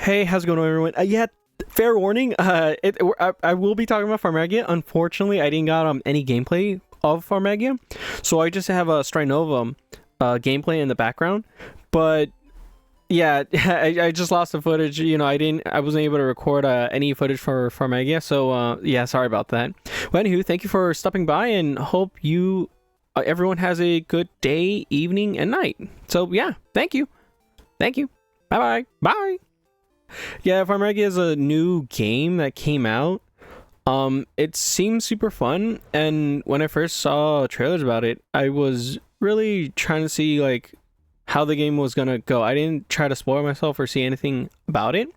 Hey, how's it going, everyone? Yeah, fair warning. I will be talking about Farmagia. Unfortunately, I didn't got any gameplay of Farmagia, so I just have a Strinova gameplay in the background. But yeah, I just lost the footage. I wasn't able to record any footage for Farmagia. So yeah, sorry about that. Well, anywho, thank you for stopping by, and hope you everyone has a good day, evening, and night. So yeah, thank you. Bye bye. Bye. Yeah, Farmagia is a new game that came out. It seems super fun, and when I first saw trailers about it, I was really trying to see like how the game was gonna go. I didn't try to spoil myself or see anything about it,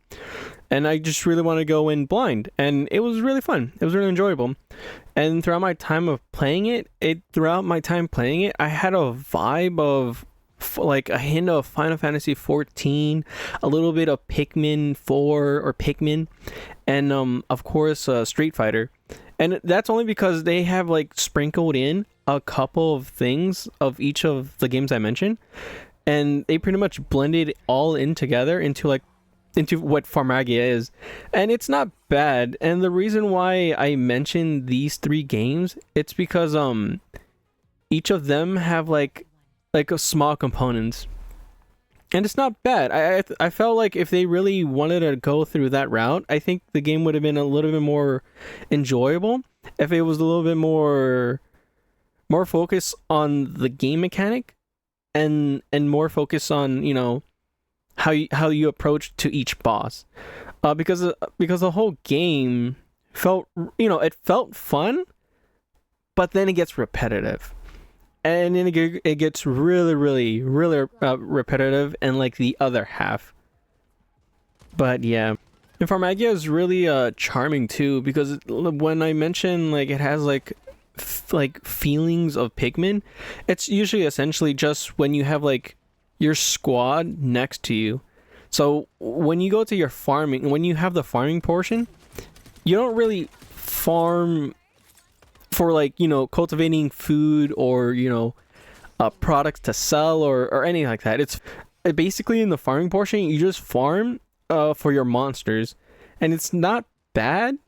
and I just really want to go in blind, and it was really fun. It was really enjoyable, and throughout my time of playing it, I had a vibe of like a hint of Final Fantasy 14, a little bit of Pikmin 4 or Pikmin, and of course Street Fighter. And that's only because they have like sprinkled in a couple of things of each of the games I mentioned, and they pretty much blended all in together into what Farmagia is, and it's not bad. And the reason why I mentioned these three games, it's because each of them have like a small components, and it's not bad. I felt like if they really wanted to go through that route, I think the game would have been a little bit more enjoyable if it was a little bit more focused on the game mechanic, and more focus on how you approach to each boss, because the whole game felt it felt fun, but then it gets repetitive. And then it gets really, really, really repetitive in like the other half. But yeah, and Farmagia is really charming too, because when I mention like it has like feelings of Pikmin, it's usually essentially just when you have like your squad next to you. So when you go to your farming, when you have the farming portion, you don't really farm for like cultivating food or products to sell or anything like that. It's basically in the farming portion you just farm for your monsters, and it's not bad,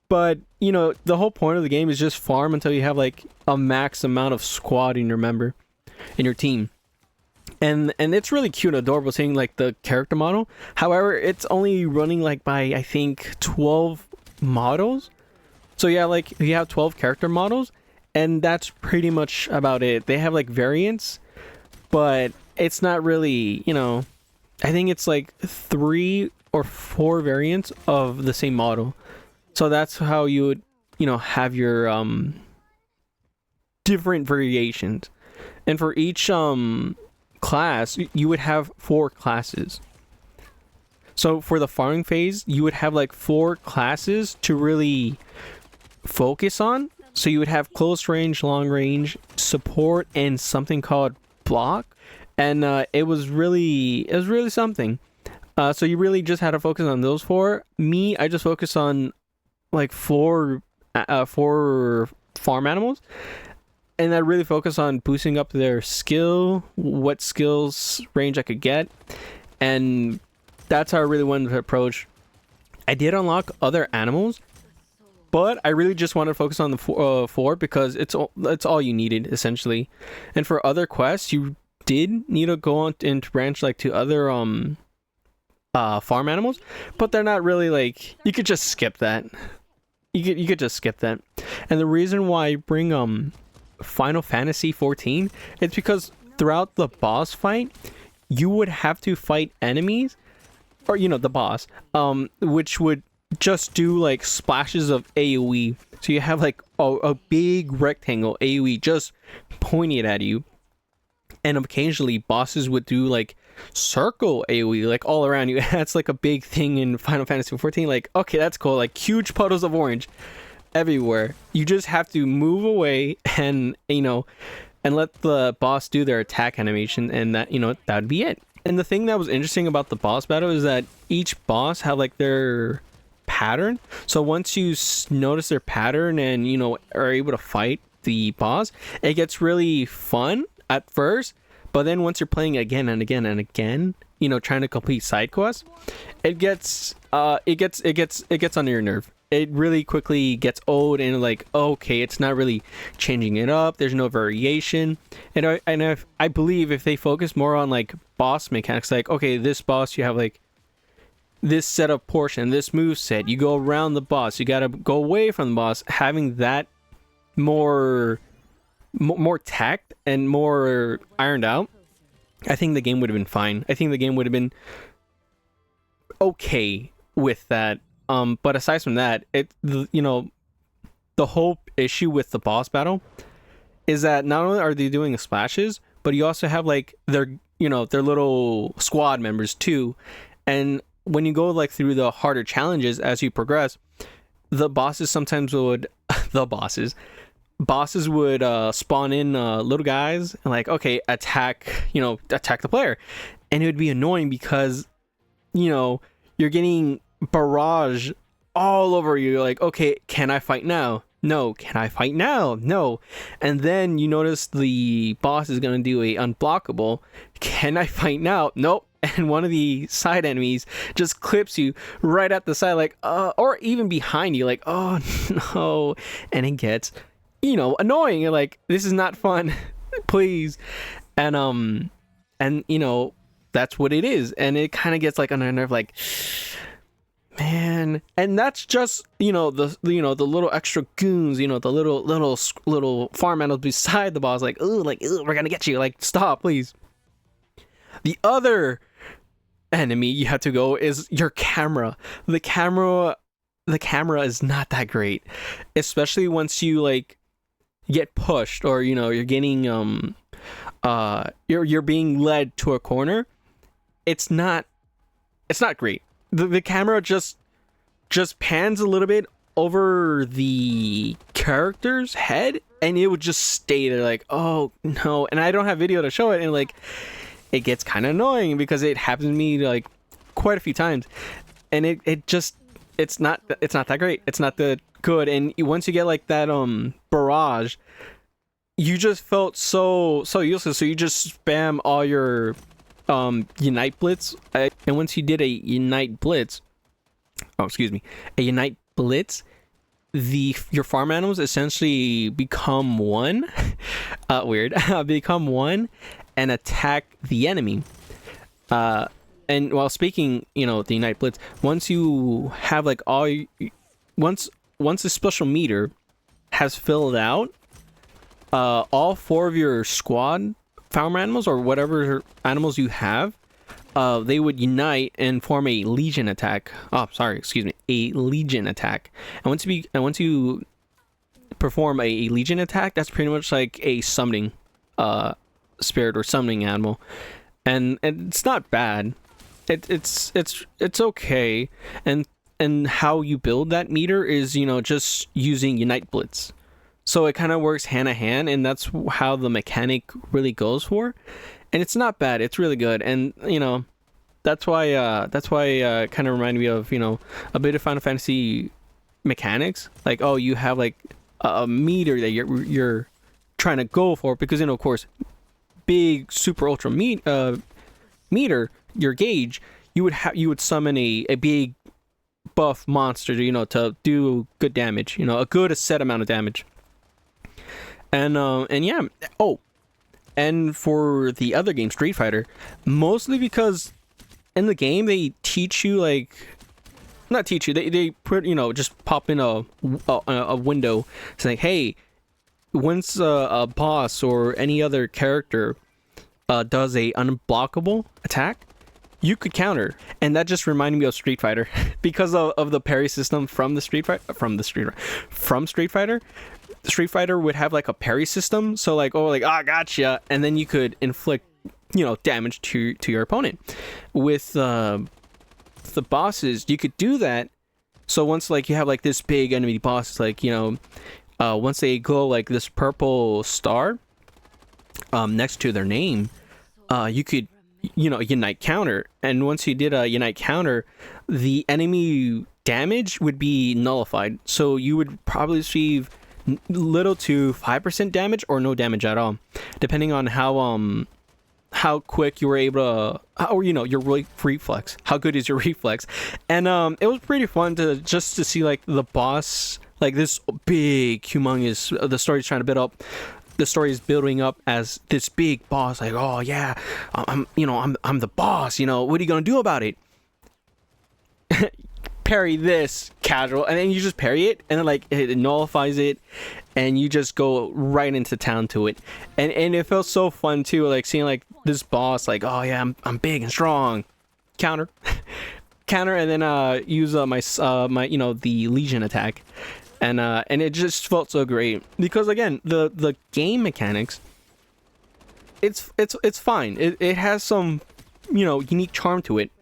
but the whole point of the game is just farm until you have like a max amount of squad in your team. And it's really cute and adorable seeing like the character model. However, it's only running like by I think 12 models. So yeah, like you have 12 character models, and that's pretty much about it. They have like variants, but it's not really, I think it's like 3 or 4 variants of the same model. So that's how you would, have your different variations. And for each class, you would have 4 classes. So for the farming phase, you would have like 4 classes to really focus on. So you would have close range, long range, support, and something called block. And it was really something. So you really just had to focus on those 4. Me, I just focused on like 4 farm animals, and I really focused on boosting up their skill, what skills range I could get, and that's how I really wanted to approach. I did unlock other animals, but I really just wanted to focus on the 4 because it's all you needed essentially. And for other quests, you did need to go on and branch like to other farm animals, but they're not really like, you could just skip that. You could just skip that. And the reason why I bring Final Fantasy 14, it's because throughout the boss fight, you would have to fight enemies, or the boss, which would just do like splashes of AoE. So you have like a big rectangle AoE just pointing at you, and occasionally bosses would do like circle AoE like all around you. That's like a big thing in Final Fantasy 14. Like, okay, that's cool, like huge puddles of orange everywhere. You just have to move away and and let the boss do their attack animation, and that that'd be it. And the thing that was interesting about the boss battle is that each boss had like their pattern. So once you notice their pattern and are able to fight the boss, it gets really fun at first, but then once you're playing again and again and again, trying to complete side quests, it gets under your nerve. It really quickly gets old, and like, okay, it's not really changing it up. There's no variation, and I believe if they focus more on like boss mechanics, like, okay, this boss you have like this setup portion, this move set, you go around the boss, you gotta go away from the boss, having that more tact and more ironed out, I think the game would have been fine. I think the game would have been okay with that. But aside from that, the whole issue with the boss battle is that not only are they doing splashes, but you also have like their little squad members too. And when you go like through the harder challenges as you progress, the bosses sometimes would bosses would spawn in little guys and like, okay, attack the player, and it would be annoying because you're getting barrage all over you. You're like, okay, can I fight now? No. Can I fight now? No. And then you notice the boss is gonna do a unblockable. Can I fight now? Nope. And one of the side enemies just clips you right at the side, like or even behind you, like, oh no. And it gets annoying. You're like, this is not fun. Please. And that's what it is. And it kind of gets like on a nerve, like, man. And that's just the little extra goons, the little farm animals beside the boss, like, ooh, we're gonna get you, like, stop, please. The other enemy you have to go is your camera. The camera is not that great, especially once you like get pushed, or you're getting you're being led to a corner. It's not great. The camera just pans a little bit over the character's head, and it would just stay there, like, oh no. And I don't have video to show it, and like, it gets kind of annoying because it happens to me like quite a few times, and it's not that great. It's not that good. And once you get like that barrage, you just felt so useless, so you just spam all your unite blitz. And once you did a unite blitz, your farm animals essentially become one. Become one and attack the enemy. And while speaking, the unite blitz, once you have like once the special meter has filled out, all 4 of your squad farm animals, or whatever animals you have, they would unite and form a legion attack. A legion attack. And once you perform a legion attack, that's pretty much like a summoning spirit or summoning animal, and it's not bad. It's okay. And how you build that meter is just using unite blitz, so it kind of works hand in hand, and that's how the mechanic really goes for. And it's not bad, it's really good. And that's why kind of reminded me of a bit of Final Fantasy mechanics, like, oh, you have like a meter that you're trying to go for, because of course, big super ultra meter, your gauge, you would summon a big buff monster to do good damage, a good set amount of damage. And yeah. Oh, and for the other game, Street Fighter, mostly because in the game they teach you, like, not teach you, they put just pop in a window saying, hey, once a boss or any other character does a unblockable attack, you could counter. And that just reminded me of Street Fighter because of the parry system from Street Fighter. Street Fighter would have like a parry system, so like, oh, like, gotcha, and then you could inflict damage to your opponent. With the bosses, you could do that. So once like you have like this big enemy boss, like once they glow like this purple star next to their name, you could unite counter. And once you did a unite counter, the enemy damage would be nullified, so you would probably receive little to 5% damage or no damage at all, depending on how how quick you were able to, or your reflex, how good is your reflex. And it was pretty fun to see like the boss, like this big humongous, the story's trying to build up, the story is building up as this big boss, like, oh yeah, I'm the boss, what are you gonna do about it? Parry this casual, and then you just parry it, and then like it nullifies it, and you just go right into town to it. And it felt so fun too, like seeing like this boss, like, oh yeah, I'm big and strong, counter counter, and then use my the Legion attack, and it just felt so great because again the game mechanics, it's fine. It has some unique charm to it.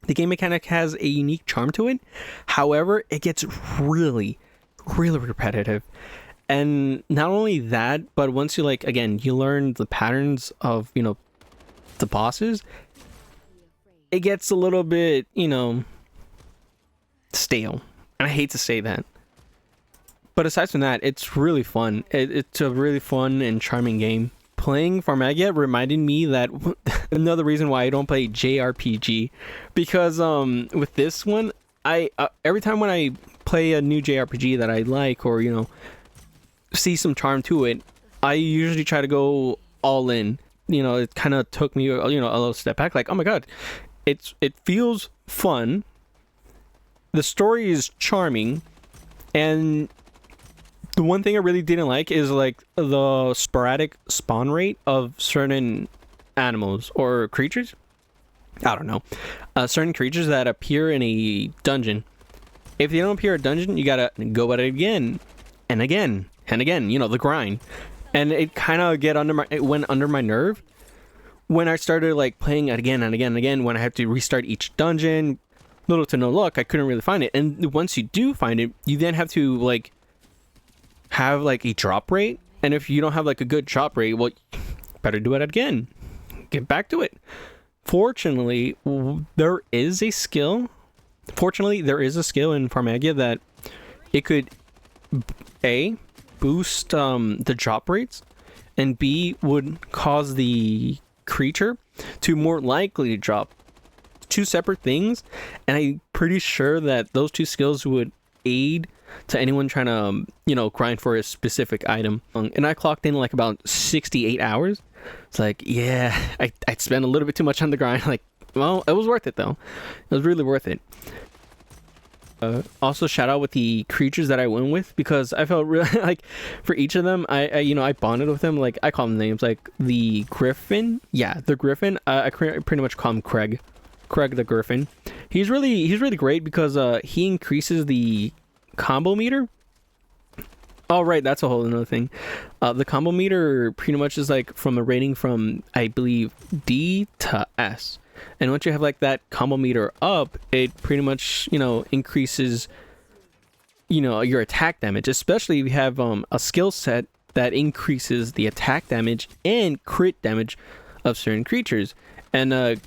The game mechanic has a unique charm to it. However, it gets really, really repetitive. And not only that, but once you you learn the patterns of, the bosses, it gets a little bit, stale. And I hate to say that. But aside from that, it's really fun. It's a really fun and charming game. Playing Farmagia reminded me that another reason why I don't play JRPG, because with this one, I every time when I play a new JRPG that I like, or see some charm to it, I usually try to go all in. It kind of took me a little step back, like, oh my god, it feels fun, the story is charming, and the one thing I really didn't like is like the sporadic spawn rate of certain animals or creatures. I don't know. Certain creatures that appear in a dungeon. If they don't appear in a dungeon, you gotta go at it again and again and again. The grind. And it kind of it went under my nerve when I started like playing it again and again and again. When I had to restart each dungeon, little to no luck, I couldn't really find it. And once you do find it, you then have to like have like a drop rate, and if you don't have like a good drop rate, well, better do it again, get back to it. Fortunately there is a skill in Farmagia that it could A, boost the drop rates, and B, would cause the creature to more likely drop. Two separate things, and I'm pretty sure that those two skills would aid to anyone trying to grind for a specific item. And I clocked in like about 68 hours. It's like, yeah, I spent a little bit too much on the grind. Like, well, it was worth it though. It was really worth it. Also shout out with the creatures that I went with, because I felt really like for each of them I bonded with them. Like, I call them names, like the Griffin. Yeah, the Griffin. I pretty much call him Craig the Griffin. He's really great because he increases the combo meter. Oh right, that's a whole another thing. The combo meter pretty much is like from a rating from, I believe, D to S, and once you have like that combo meter up, it pretty much increases your attack damage, especially if you have a skill set that increases the attack damage and crit damage of certain creatures. And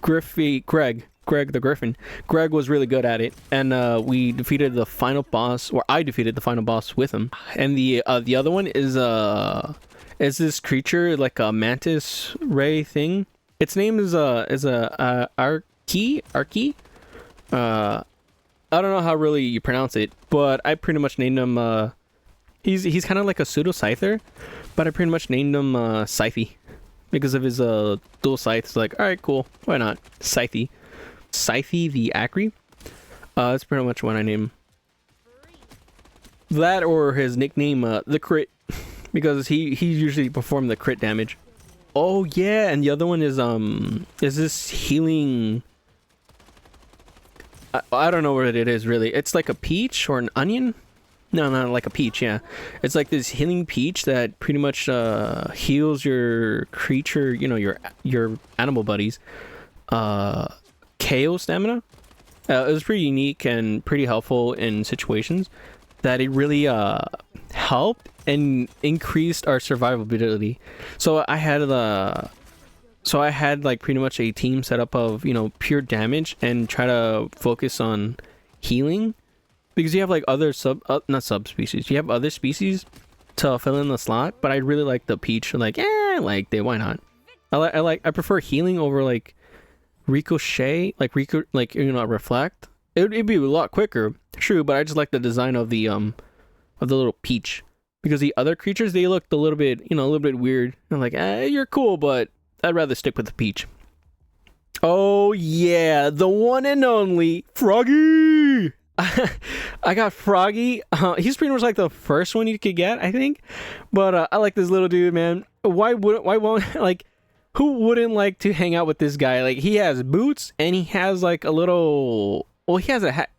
Greg the Griffin. Greg was really good at it, and we defeated the final boss, or I defeated the final boss with him. And the other one is this creature, like a mantis ray thing. Its name is a Archie. I don't know how really you pronounce it, but I pretty much named him. He's kind of like a pseudo scyther, but I pretty much named him Scythe because of his dual scythes. Like, all right, cool, why not Scythe the Acri. That's pretty much what I name him. That, or his nickname, the Crit, because he usually performed the crit damage. Oh yeah, and the other one is this healing. I don't know what it is really. It's like a peach or an onion. No, not like a peach. Yeah, it's like this healing peach that pretty much heals your creature. Your animal buddies. KO stamina. It was pretty unique and pretty helpful in situations that it really helped and increased our survivability. So I had like pretty much a team set up of pure damage and try to focus on healing, because you have like other not subspecies, you have other species to fill in the slot, but I really like the peach. Like, I liked it, why not? I prefer healing over like ricochet, like reflect. It'd be a lot quicker, true, but I just like the design of the little peach, because the other creatures, they looked a little bit, a little bit weird. I'm like, you're cool, but I'd rather stick with the peach. Oh yeah, the one and only Froggy. I got Froggy. He's pretty much like the first one you could get, I think. But I like this little dude, man. Why won't like, who wouldn't like to hang out with this guy? Like, he has boots and he has like a little. Well, he has a hat.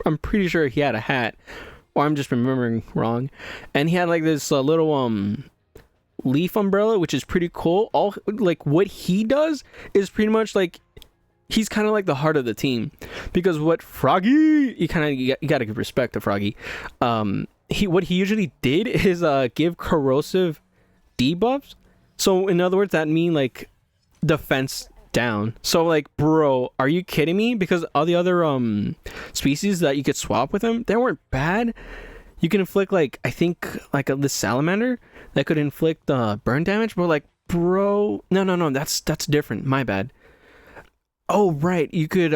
I'm pretty sure he had a hat, or I'm just remembering wrong. And he had like this little leaf umbrella, which is pretty cool. All like what he does is pretty much like, he's kind of like the heart of the team, because what Froggy, you gotta give respect to Froggy. What he usually did is give corrosive debuffs. So in other words, that mean like defense down. So like, bro, are you kidding me? Because all the other species that you could swap with him, they weren't bad. You can inflict like, I think like the salamander that could inflict burn damage, but like, bro, no, that's different. My bad. Oh right, you could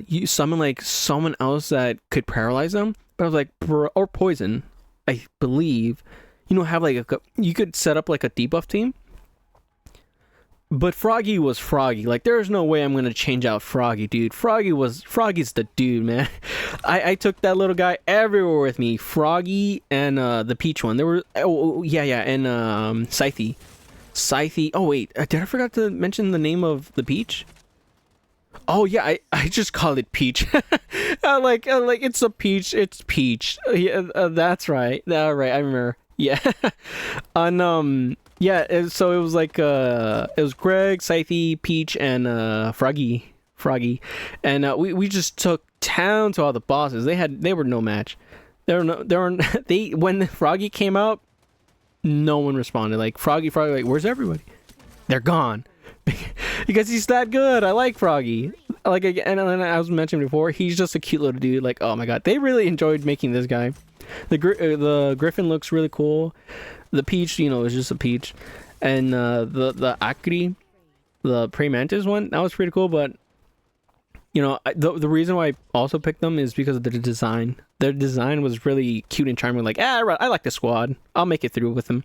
you summon like someone else that could paralyze them. But I was like, bro, or poison, I believe. Have like you could set up like a debuff team. But Froggy was Froggy. Like, there's no way I'm gonna change out Froggy, dude. Froggy's the dude, man. I took that little guy everywhere with me. Froggy and the peach one. There were and Scythe. Scythe. Oh wait, did I forgot to mention the name of the peach? Oh yeah, I just call it Peach. Like it's a peach. It's Peach. Yeah, that's right. All right, I remember. Yeah. On so it was like it was Greg, Scythe, Peach, and Froggy, and we just took town to all the bosses. They were no match. When the Froggy came out, no one responded. Like Froggy, like, where's everybody? They're gone. Because he's that good. I like Froggy. Like, and I was mentioning before, he's just a cute little dude. Like, oh my god, they really enjoyed making this guy. The Griffin looks really cool. The Peach, is just a peach, and the Akri, the praying mantis one, that was pretty cool. But the reason why I also picked them is because of their design. Their design was really cute and charming. Like, I like the squad. I'll make it through with them,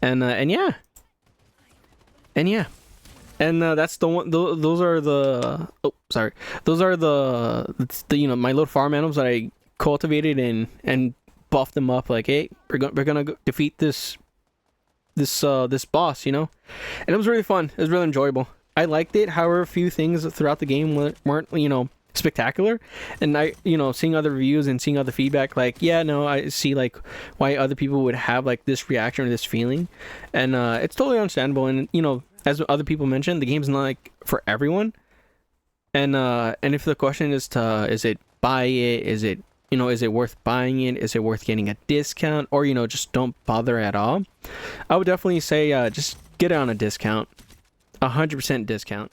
and yeah. And that's the one. Those are the. Oh, sorry. Those are the my little farm animals that I cultivated and buffed them up. Like, hey, we're gonna defeat this boss. And it was really fun. It was really enjoyable. I liked it. However, a few things throughout the game weren't spectacular. And I seeing other reviews and seeing other feedback, like, yeah, no, I see like why other people would have like this reaction or this feeling, and it's totally understandable. And as other people mentioned, the game's not like for everyone. And if the question is it buy it? Is it worth buying it? Is it worth getting a discount? Or just don't bother at all? I would definitely say just get it on a discount, 100% discount.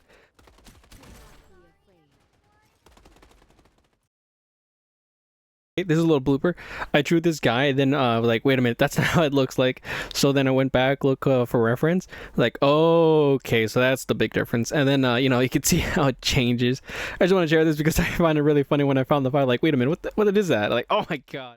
This is a little blooper. I drew this guy, then was like, wait a minute, that's not how it looks like. So then I went back, look for reference, like, oh, okay, so that's the big difference. And then you can see how it changes. I just want to share this because I find it really funny when I found the file. Like, wait a minute, what is that? Like, oh my god.